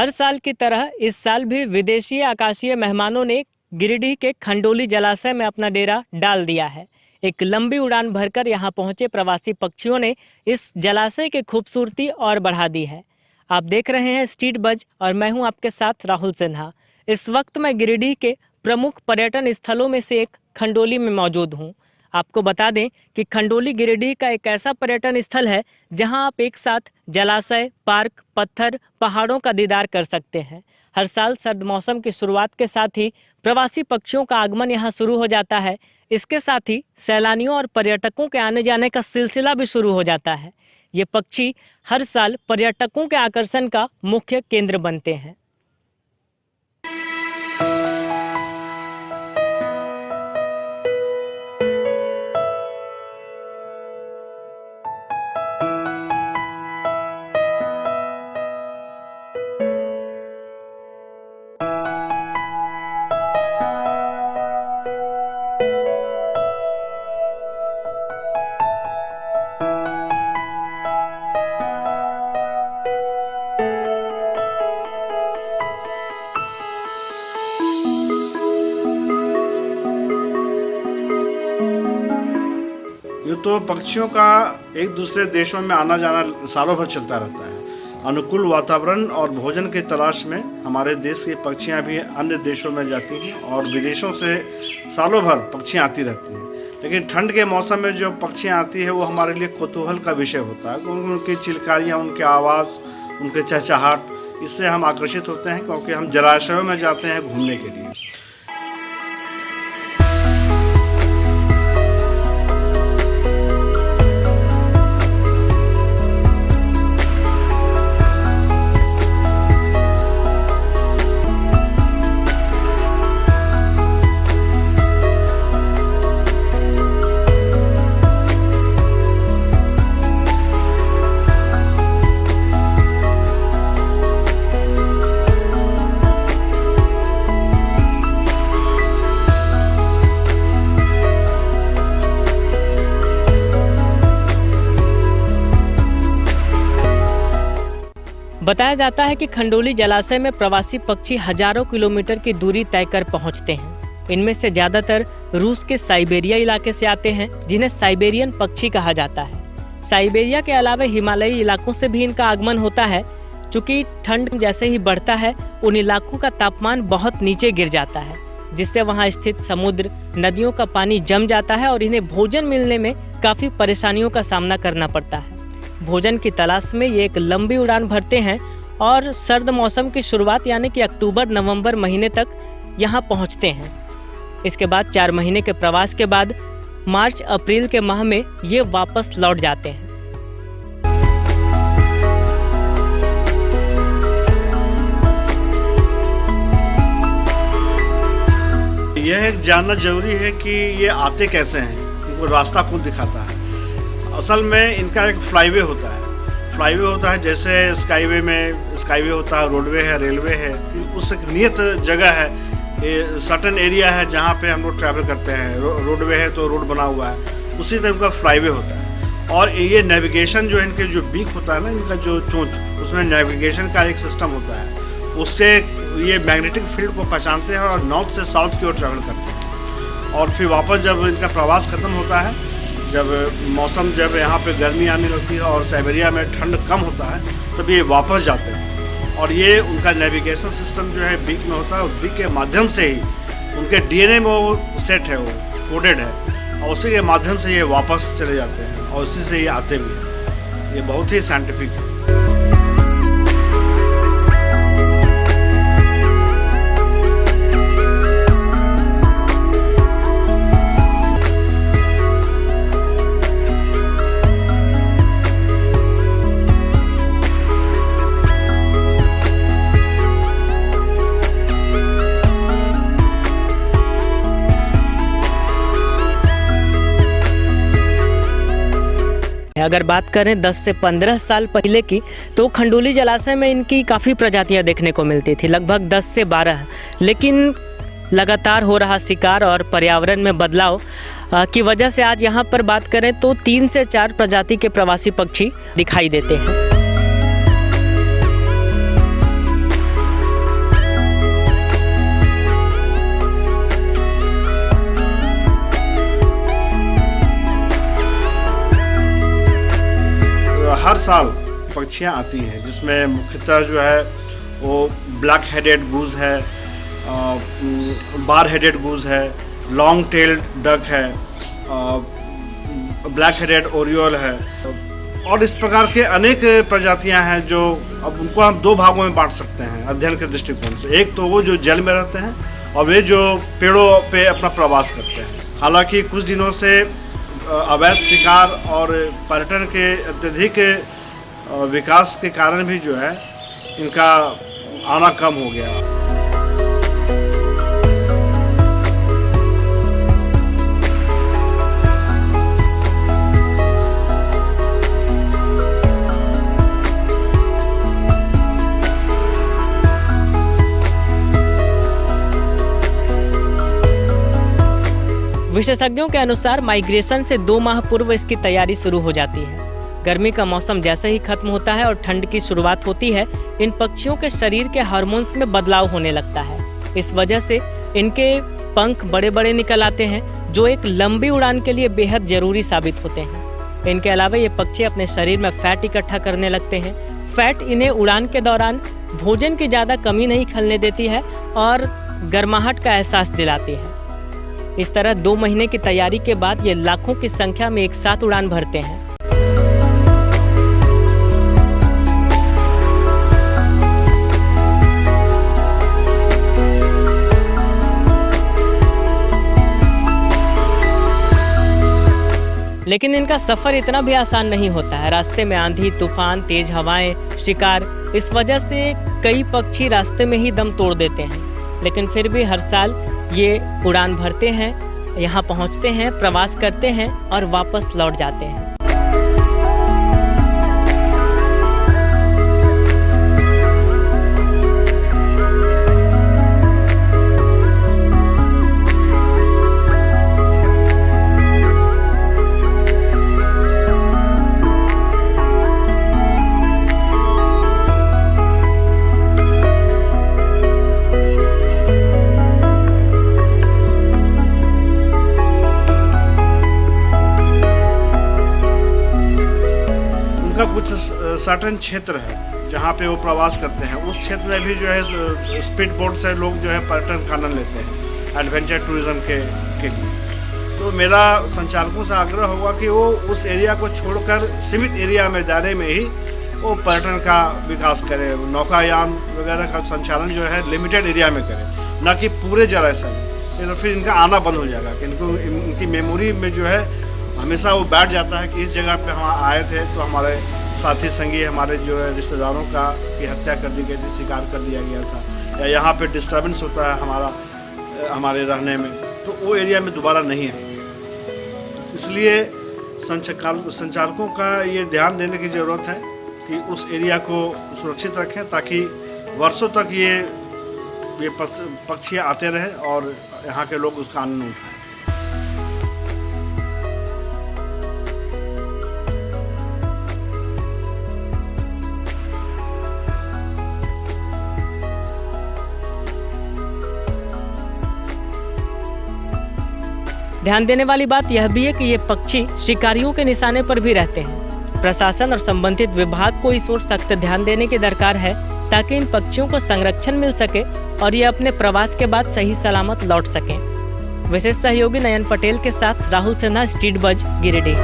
हर साल की तरह इस साल भी विदेशी आकाशीय मेहमानों ने गिरिडीह के खंडोली जलाशय में अपना डेरा डाल दिया है। एक लंबी उड़ान भरकर यहाँ पहुंचे प्रवासी पक्षियों ने इस जलाशय की खूबसूरती और बढ़ा दी है। आप देख रहे हैं स्ट्रीट बज और मैं हूं आपके साथ राहुल सिन्हा। इस वक्त मैं गिरिडीह के प्रमुख पर्यटन स्थलों में से एक खंडोली में मौजूद हूं। आपको बता दें कि खंडोली गिरिडीह का एक ऐसा पर्यटन स्थल है जहां आप एक साथ जलाशय, पार्क, पत्थर, पहाड़ों का दीदार कर सकते हैं। हर साल सर्द मौसम की शुरुआत के साथ ही प्रवासी पक्षियों का आगमन यहां शुरू हो जाता है। इसके साथ ही सैलानियों और पर्यटकों के आने जाने का सिलसिला भी शुरू हो जाता है। ये पक्षी हर साल पर्यटकों के आकर्षण का मुख्य केंद्र बनते हैं। ये तो पक्षियों का एक दूसरे देशों में आना जाना सालों भर चलता रहता है। अनुकूल वातावरण और भोजन की तलाश में हमारे देश की पक्षियां भी अन्य देशों में जाती हैं और विदेशों से सालों भर पक्षियां आती रहती हैं। लेकिन ठंड के मौसम में जो पक्षियां आती है वो हमारे लिए कौतूहल का विषय होता है, क्योंकि उनकी चिलकारियाँ, उनके आवाज़, उनके चहचहाट, इससे हम आकर्षित होते हैं, क्योंकि हम जलाशयों में जाते हैं घूमने के लिए। बताया जाता है कि खंडोली जलाशय में प्रवासी पक्षी हजारों किलोमीटर की दूरी तय कर पहुंचते हैं। इनमें से ज़्यादातर रूस के साइबेरिया इलाके से आते हैं, जिन्हें साइबेरियन पक्षी कहा जाता है। साइबेरिया के अलावा हिमालयी इलाकों से भी इनका आगमन होता है। चूँकि ठंड जैसे ही बढ़ता है, उन इलाकों का तापमान बहुत नीचे गिर जाता है, जिससे वहाँ स्थित समुद्र, नदियों का पानी जम जाता है और इन्हें भोजन मिलने में काफ़ी परेशानियों का सामना करना पड़ता है। भोजन की तलाश में ये एक लंबी उड़ान भरते हैं और सर्द मौसम की शुरुआत यानी कि अक्टूबर-नवंबर महीने तक यहाँ पहुँचते हैं। इसके बाद 4 महीने के प्रवास के बाद मार्च-अप्रैल के माह में ये वापस लौट जाते हैं। यह जानना जरूरी है कि ये आते कैसे हैं, इनको रास्ता कौन दिखाता है। असल में इनका एक फ्लाईवे होता है, जैसे स्काईवे होता है, रोडवे है, रेलवे है। उस एक नियत जगह है, ये सर्टन एरिया है जहाँ पे हम लोग ट्रैवल करते हैं। रोडवे है तो रोड बना हुआ है, उसी तरह का फ्लाईवे होता है। और ये नेविगेशन जो इनके जो बीक होता है ना, इनका जो चोंच, उसमें नेविगेशन का एक सिस्टम होता है। उससे ये मैग्नेटिक फील्ड को पहचानते हैं और नॉर्थ से साउथ की ओर ट्रैवल करते हैं। और फिर वापस जब इनका प्रवास खत्म होता है, जब यहाँ पे गर्मी आने लगती है और साइबेरिया में ठंड कम होता है, तब ये वापस जाते हैं। और ये उनका नेविगेशन सिस्टम जो है बीक में होता है, और बीक के माध्यम से ही उनके डीएनए में वो सेट है, वो कोडेड है, और उसी के माध्यम से ये वापस चले जाते हैं और उसी से ये आते भी हैं। ये बहुत ही साइंटिफिक है। अगर बात करें 10 से 15 साल पहले की, तो खंडोली जलाशय में इनकी काफ़ी प्रजातियां देखने को मिलती थी, लगभग 10 से 12। लेकिन लगातार हो रहा शिकार और पर्यावरण में बदलाव की वजह से आज यहाँ पर बात करें तो 3 से 4 प्रजाति के प्रवासी पक्षी दिखाई देते हैं। साल पक्षियाँ आती हैं, जिसमें मुख्यतः जो है वो ब्लैक हेडेड गूज है, बार हेडेड गूज है, लॉन्ग टेल्ड डक है, ब्लैक हेडेड ओरियोल है, और इस प्रकार के अनेक प्रजातियां हैं जो अब उनको हम दो भागों में बांट सकते हैं अध्ययन के दृष्टिकोण से। एक तो वो जो जल में रहते हैं और वे जो पेड़ों पे अपना प्रवास करते हैं। हालांकि कुछ दिनों से अवैध शिकार और पर्यटन के अत्यधिक विकास के कारण भी जो है इनका आना कम हो गया। विशेषज्ञों के अनुसार माइग्रेशन से 2 माह पूर्व इसकी तैयारी शुरू हो जाती है। गर्मी का मौसम जैसे ही खत्म होता है और ठंड की शुरुआत होती है, इन पक्षियों के शरीर के हार्मोन्स में बदलाव होने लगता है। इस वजह से इनके पंख बड़े बड़े निकल आते हैं, जो एक लंबी उड़ान के लिए बेहद जरूरी साबित होते हैं। इनके अलावा ये पक्षी अपने शरीर में फैट इकट्ठा करने लगते हैं। फैट इन्हें उड़ान के दौरान भोजन की ज़्यादा कमी नहीं खलने देती है और गर्माहट का एहसास दिलाती है। इस तरह 2 महीने की तैयारी के बाद ये लाखों की संख्या में एक साथ उड़ान भरते हैं। लेकिन इनका सफर इतना भी आसान नहीं होता है। रास्ते में आंधी, तूफान, तेज हवाएं, शिकार, इस वजह से कई पक्षी रास्ते में ही दम तोड़ देते हैं। लेकिन फिर भी हर साल ये उड़ान भरते हैं, यहाँ पहुँचते हैं, प्रवास करते हैं और वापस लौट जाते हैं। कुछ सर्टेन क्षेत्र है जहाँ पे वो प्रवास करते हैं, उस क्षेत्र में भी जो है स्पीड बोट से लोग जो है पर्यटन का आनंद लेते हैं एडवेंचर टूरिज्म के लिए। तो मेरा संचालकों से आग्रह होगा कि वो उस एरिया को छोड़कर सीमित एरिया में दायरे में ही वो पर्यटन का विकास करें, नौकायान वगैरह का संचालन जो है लिमिटेड एरिया में करें, ना कि पूरे जलाशय में। तो फिर इनका आना बंद हो जाएगा कि इनकी मेमोरी में जो है हमेशा वो बैठ जाता है कि इस जगह पे हम आए थे तो हमारे साथी संगी, हमारे जो है रिश्तेदारों की हत्या कर दी गई थी, शिकार कर दिया गया था, या यहाँ पे डिस्टर्बेंस होता है हमारे रहने में, तो वो एरिया में दोबारा नहीं आएंगे। इसलिए संचालकों का ये ध्यान देने की ज़रूरत है कि उस एरिया को सुरक्षित रखें ताकि वर्षों तक ये पक्षियाँ आते रहें और यहाँ के लोग उसका आनंद उठाएं। ध्यान देने वाली बात यह भी है कि ये पक्षी शिकारियों के निशाने पर भी रहते हैं। प्रशासन और संबंधित विभाग को इस ओर सख्त ध्यान देने की दरकार है ताकि इन पक्षियों को संरक्षण मिल सके और ये अपने प्रवास के बाद सही सलामत लौट सकें। विशेष सहयोगी नयन पटेल के साथ राहुल सिन्हा, स्ट्रीट बज, गिरिडीह।